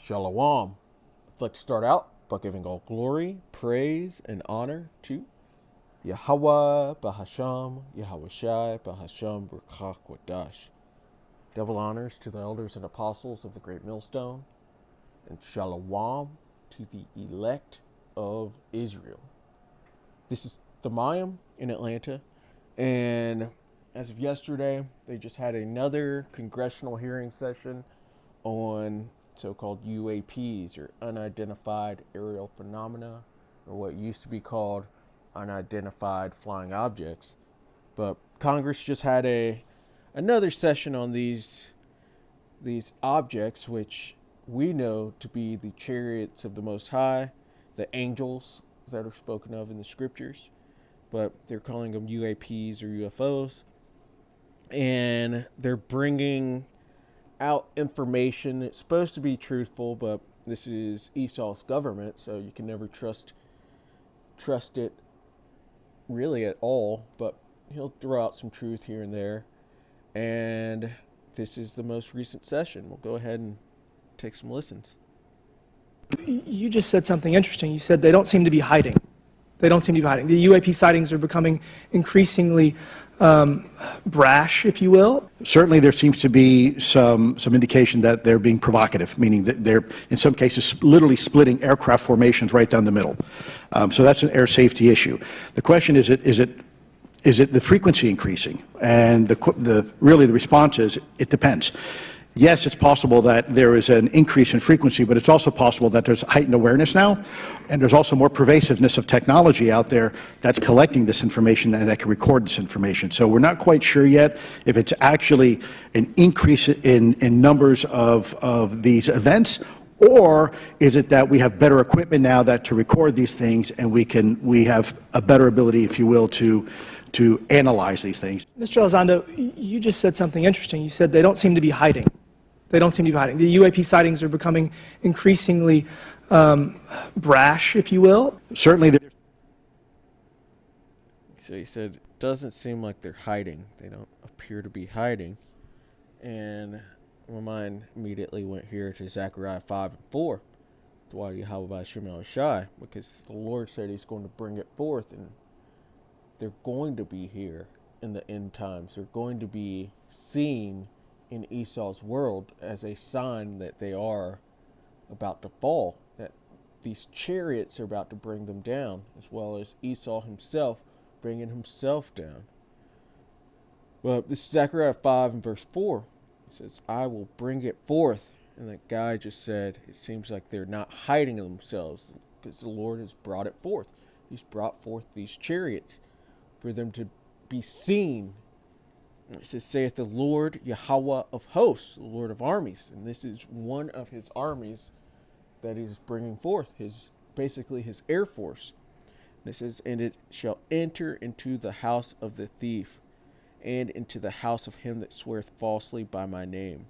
Shalom. I'd like to start out by giving all glory, praise, and honor to Yahweh Bahasham, Yahweh Shai Bahasham Burkach Wadash. Double honors to the elders and apostles of the Great Millstone, and Shalom to the elect of Israel. This is the Mayim in Atlanta, and as of yesterday, they just had another congressional hearing session on so-called UAPs, or unidentified aerial phenomena, or what used to be called unidentified flying objects. But Congress just had another session on these objects, which we know to be the chariots of the Most High, the angels that are spoken of in the scriptures, but they're calling them UAPs or UFOs, and they're bringing out information. It's supposed to be truthful, but this is Esau's government, so you can never trust it really at all, but he'll throw out some truth here and there. And this is the most recent session. We'll go ahead and take some listens. You just said something interesting. You said they don't seem to be hiding. The UAP sightings are becoming increasingly brash, if you will. Certainly there seems to be some indication that they're being provocative, meaning that they're, in some cases, literally splitting aircraft formations right down the middle. So that's an air safety issue. The question is it the frequency increasing? And the response is, it depends. Yes, it's possible that there is an increase in frequency, but it's also possible that there's heightened awareness now, and there's also more pervasiveness of technology out there that's collecting this information and that can record this information. So we're not quite sure yet if it's actually an increase in numbers of these events, or is it that we have better equipment now that to record these things, and we have a better ability, if you will, to analyze these things. Mr. Elizondo, you just said something interesting. You said they don't seem to be hiding. The UAP sightings are becoming increasingly brash, if you will. Certainly. So he said, it doesn't seem like they're hiding. They don't appear to be hiding. And my mind immediately went here to Zechariah 5:4. Why Yahweh Shemel Shai? Because the Lord said he's going to bring it forth, and they're going to be here in the end times. They're going to be seen in Esau's world as a sign that they are about to fall, that these chariots are about to bring them down, as well as Esau himself bringing himself down. Well, this is Zechariah 5 and verse 4. It says, I will bring it forth. And that guy just said, it seems like they're not hiding themselves, because the Lord has brought it forth. He's brought forth these chariots for them to be seen. It says, saith the Lord Yahweh of hosts, the Lord of armies. And this is one of his armies that he's bringing forth, basically his air force. And it says, and it shall enter into the house of the thief, and into the house of him that sweareth falsely by my name.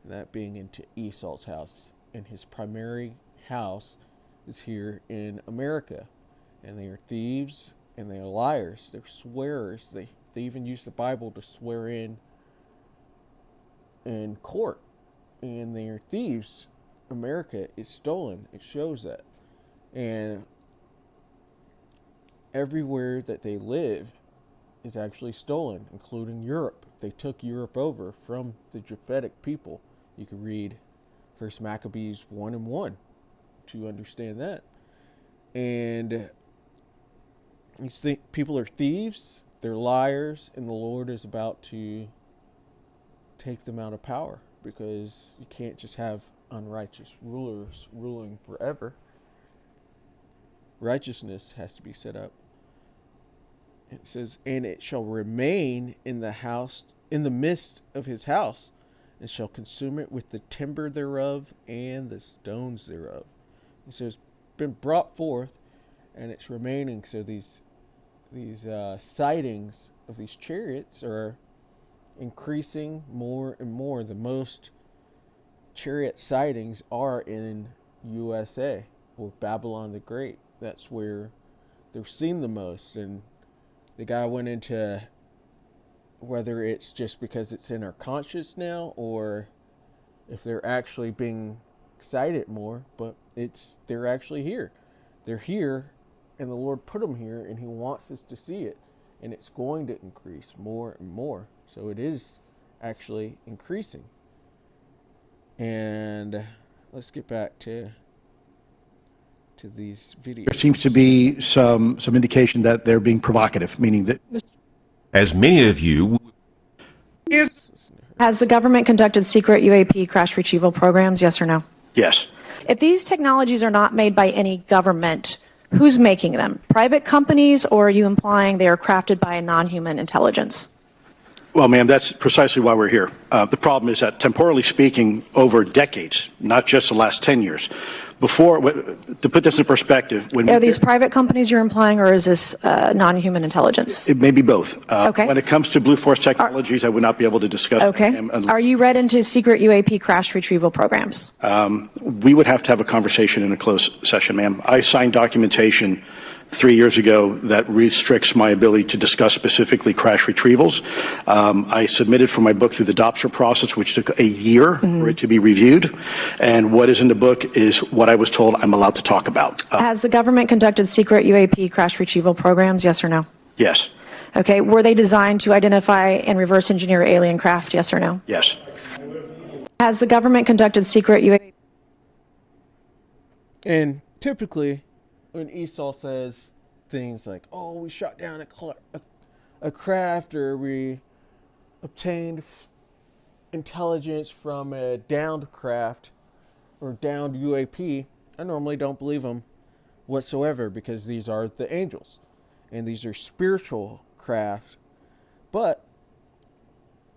And that being into Esau's house. And his primary house is here in America. And they are thieves, and they are liars. They're swearers. They even use the Bible to swear in court. And they are thieves. America is stolen. It shows that. And everywhere that they live is actually stolen, including Europe. They took Europe over from the Japhetic people. You can read 1 Maccabees 1 and 1 to understand that. And these people are thieves, they're liars, and the Lord is about to take them out of power, because you can't just have unrighteous rulers ruling forever. Righteousness has to be set up. It says, and it shall remain in the midst of his house, and shall consume it with the timber thereof and the stones thereof. And so it's been brought forth, and it's remaining. So these sightings of these chariots are increasing more and more. The most chariot sightings are in USA, or Babylon the Great. That's where they're seen the most. And the guy went into whether it's just because it's in our conscience now, or if they're actually being excited more, but they're actually here. They're here, and the Lord put them here, and He wants us to see it, and it's going to increase more and more. So it is actually increasing. And let's get back to these videos. There seems to be some indication that they're being provocative, meaning that As many of you Has the government conducted secret UAP crash retrieval programs, yes or no? yes. If these technologies are not made by any government, who's making them? Private companies, or are you implying they are crafted by a non-human intelligence? Well, ma'am, that's precisely why we're here. The problem is that, temporally speaking, over decades, not just the last 10 years, to put this in perspective, Are these private companies you're implying, or is this non-human intelligence? it may be both. Okay. When it comes to Blue Force Technologies, I would not be able to discuss. Okay. Are you read into secret UAP crash retrieval programs? We would have to have a conversation in a closed session, ma'am. I signed documentation 3 years ago that restricts my ability to discuss specifically crash retrievals. I submitted for my book through the DOPSR process, which took a year for it to be reviewed. And what is in the book is what I was told I'm allowed to talk about. Has the government conducted secret UAP crash retrieval programs, yes or no? Yes. Okay. Were they designed to identify and reverse engineer alien craft, yes or no? Yes. Has the government conducted secret UAP? And typically, when Esau says things like, "Oh, we shot down a craft," or "we obtained intelligence from a downed craft or downed UAP," I normally don't believe them whatsoever, because these are the angels and these are spiritual craft. But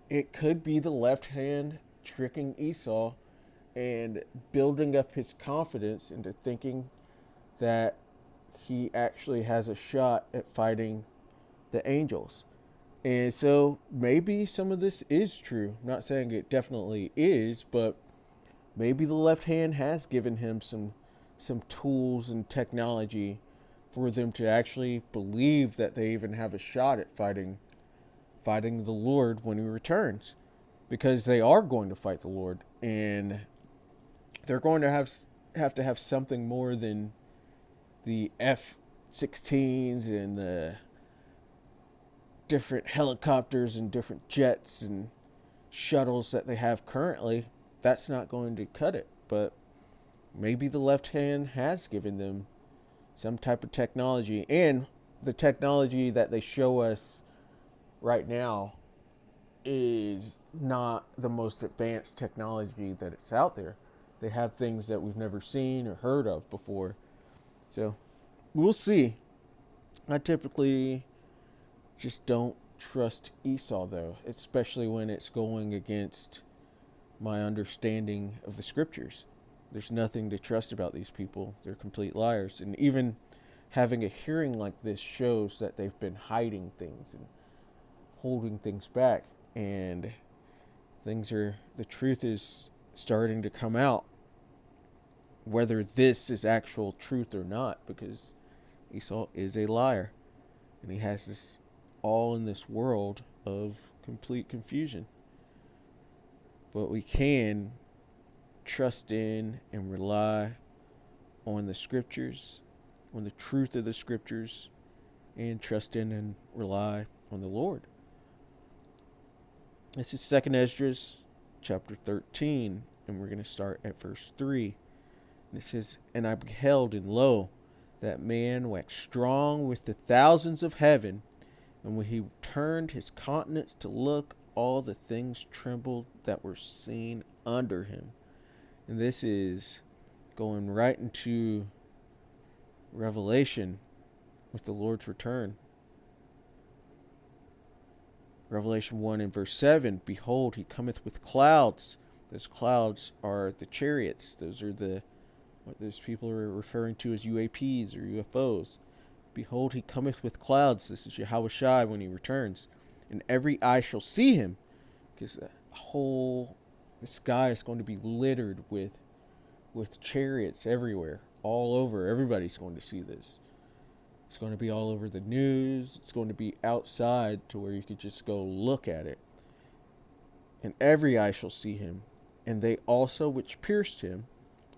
it could be the left hand tricking Esau and building up his confidence into thinking that he actually has a shot at fighting the angels. And so maybe some of this is true. I'm not saying it definitely is, but maybe the left hand has given him some tools and technology for them to actually believe that they even have a shot at fighting the Lord when He returns. Because they are going to fight the Lord, and they're going to have to have something more than the F-16s and the different helicopters and different jets and shuttles that they have currently. That's not going to cut it. But maybe the left hand has given them some type of technology. And the technology that they show us right now is not the most advanced technology that it's out there. They have things that we've never seen or heard of before. So we'll see. I typically just don't trust Esau, though, especially when it's going against my understanding of the scriptures. There's nothing to trust about these people. They're complete liars. And even having a hearing like this shows that they've been hiding things and holding things back. And the truth is starting to come out, whether this is actual truth or not, because Esau is a liar, and he has this all in this world of complete confusion. But we can trust in and rely on the scriptures, on the truth of the scriptures, and trust in and rely on the Lord. This is 2 Esdras chapter 13, and we're going to start at verse 3. And it says, "And I beheld, and lo, that man waxed strong with the thousands of heaven, and when he turned his countenance to look, all the things trembled that were seen under him." And this is going right into Revelation with the Lord's return. Revelation 1 and verse 7, "Behold, he cometh with clouds." Those clouds are the chariots. Those are what those people are referring to as UAPs or UFOs. "Behold, he cometh with clouds." This is Yahweh Shai when he returns. "And every eye shall see him," because the sky is going to be littered with chariots everywhere, all over. Everybody's going to see this. It's going to be all over the news. It's going to be outside to where you could just go look at it. "And every eye shall see him, and they also which pierced him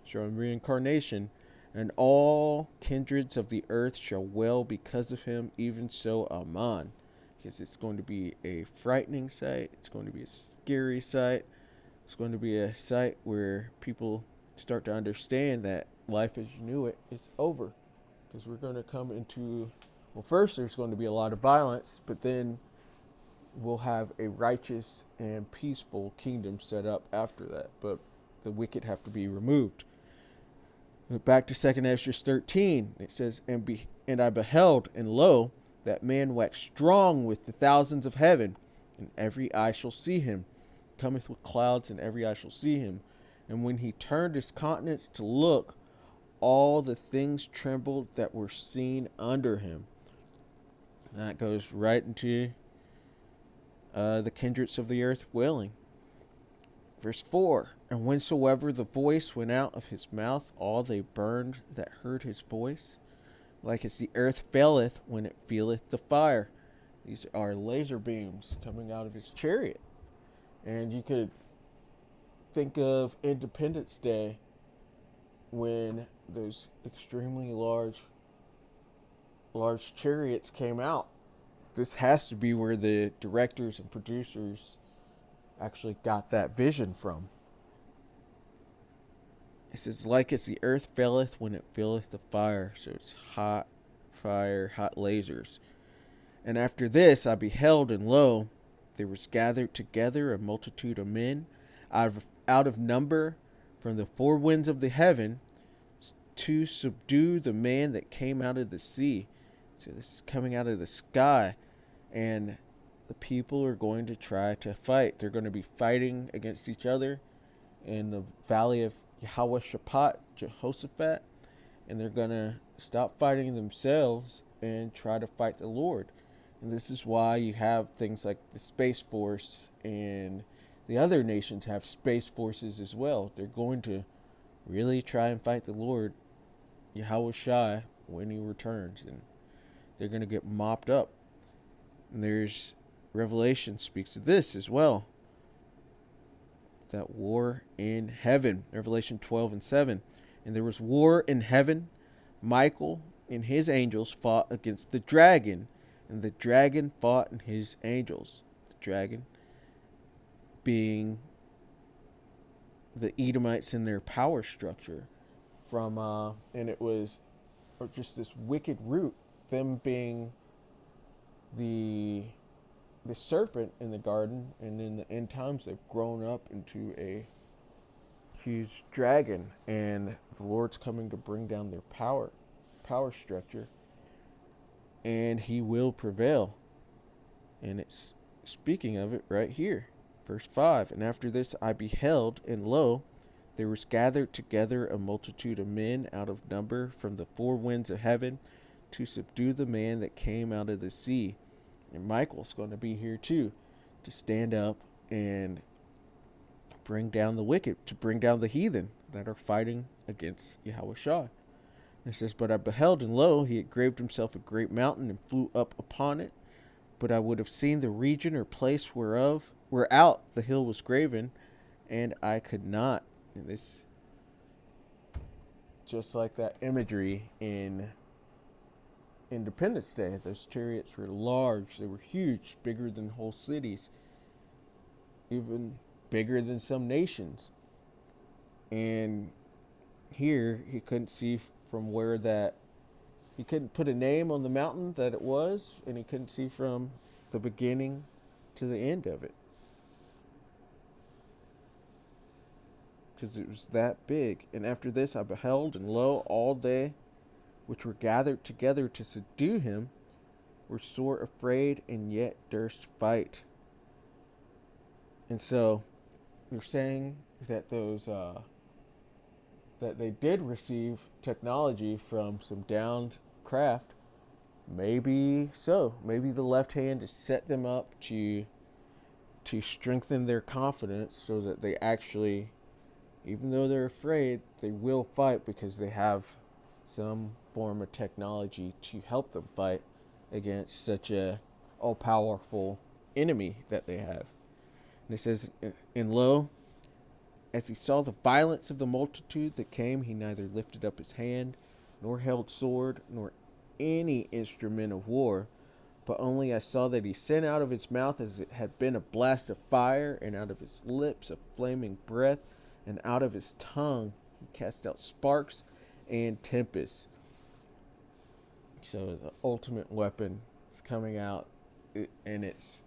showing reincarnation, and all kindreds of the earth shall wail because of him, even so, Amen. Because it's going to be a frightening sight, it's going to be a scary sight, it's going to be a sight where people start to understand that life as you knew it is over. Because we're going to come into, well, first there's going to be a lot of violence, but then we'll have a righteous and peaceful kingdom set up after that. But the wicked have to be removed. Back to 2nd Ezra 13, it says, And I beheld, and lo, that man waxed strong with the thousands of heaven, and every eye shall see him. Cometh with clouds, and every eye shall see him. And when he turned his countenance to look, all the things trembled that were seen under him. And that goes right into the kindreds of the earth wailing. Verse 4, And whensoever the voice went out of his mouth, all they burned that heard his voice, like as the earth faileth when it feeleth the fire. These are laser beams coming out of his chariot. And you could think of Independence Day when those extremely large chariots came out. This has to be where the directors and producers actually got that vision from. It says, like as the earth faileth when it feeleth the fire. So it's hot fire, hot lasers. And after this I beheld, and lo, there was gathered together a multitude of men out of number from the four winds of the heaven to subdue the man that came out of the sea. So this is coming out of the sky. And the people are going to try to fight. They're going to be fighting against each other in the valley of Jehoshaphat, and they're going to stop fighting themselves and try to fight the Lord. And this is why you have things like the Space Force, and the other nations have space forces as well. They're going to really try and fight the Lord, Yahweh, when he returns, and they're going to get mopped up. And there's Revelation speaks of this as well. That war in heaven. Revelation 12:7. And there was war in heaven. Michael and his angels fought against the dragon, and the dragon fought and his angels. The dragon being the Edomites in their power structure from and it was just this wicked root, them being the serpent in the garden, and in the end times they've grown up into a huge dragon, and the Lord's coming to bring down their power structure, and he will prevail. And it's speaking of it right here, verse 5. And after this I beheld, and lo, there was gathered together a multitude of men out of number from the four winds of heaven to subdue the man that came out of the sea. And Michael's going to be here too, to stand up and bring down the wicked, to bring down the heathen that are fighting against Yahweh Shai. And it says, But I beheld, and lo, he had graved himself a great mountain, and flew up upon it. But I would have seen the region or place whereout the hill was graven, and I could not. And this, just like that imagery in Independence Day, those chariots were large, they were huge, bigger than whole cities, even bigger than some nations. And here he couldn't see from where that, he couldn't put a name on the mountain that it was, and he couldn't see from the beginning to the end of it, because it was that big. And after this I beheld, and lo, all they which were gathered together to subdue him were sore afraid, and yet durst fight. And so you're saying that those that they did receive technology from some downed craft. Maybe so. Maybe the left hand has set them up to strengthen their confidence, so that they actually, even though they're afraid, they will fight, because they have some form of technology to help them fight against such a all-powerful enemy that they have. And it says, And lo, As he saw the violence of the multitude that came, he neither lifted up his hand, nor held sword, nor any instrument of war, but only I saw that he sent out of his mouth as it had been a blast of fire, and out of his lips a flaming breath, and out of his tongue he cast out sparks and tempests. So the ultimate weapon is coming out, and it's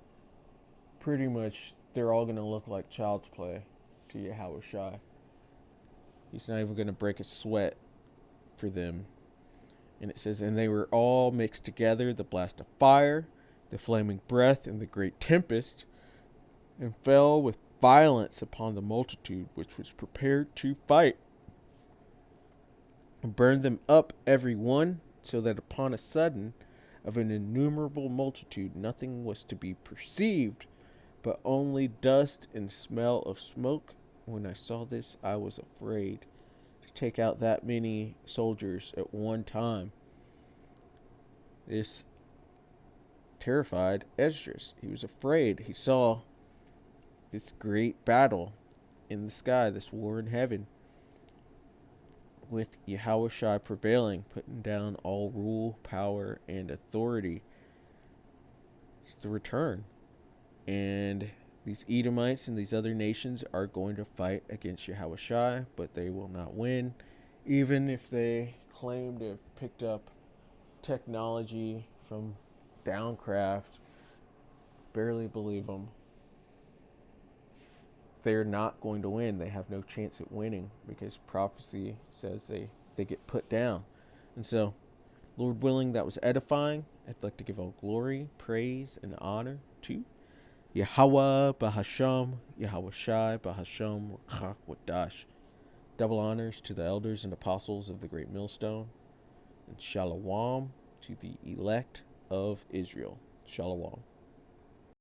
pretty much, they're all going to look like child's play to Yahushua. He's not even going to break a sweat for them. And it says, and they were all mixed together, the blast of fire, the flaming breath, and the great tempest, and fell with violence upon the multitude which was prepared to fight, and burned them up every one, so that upon a sudden of an innumerable multitude nothing was to be perceived, but only dust and smell of smoke. When I saw this, I was afraid to take out that many soldiers at one time. This terrified Esdras. He was afraid. He saw this great battle in the sky, this war in heaven, with Yahushua prevailing, putting down all rule, power, and authority. It's the return. And these Edomites and these other nations are going to fight against Yahushua, but they will not win. Even if they claim to have picked up technology from Downcraft, barely believe them. They're not going to win. They have no chance at winning because prophecy says they get put down. And so, Lord willing, that was edifying. I'd like to give all glory, praise, and honor to Yahweh Bahasham, Yahweh Shai Bahasham Rachak Wadash. Double honors to the elders and apostles of the great millstone, and shalom to the elect of Israel. Shalom.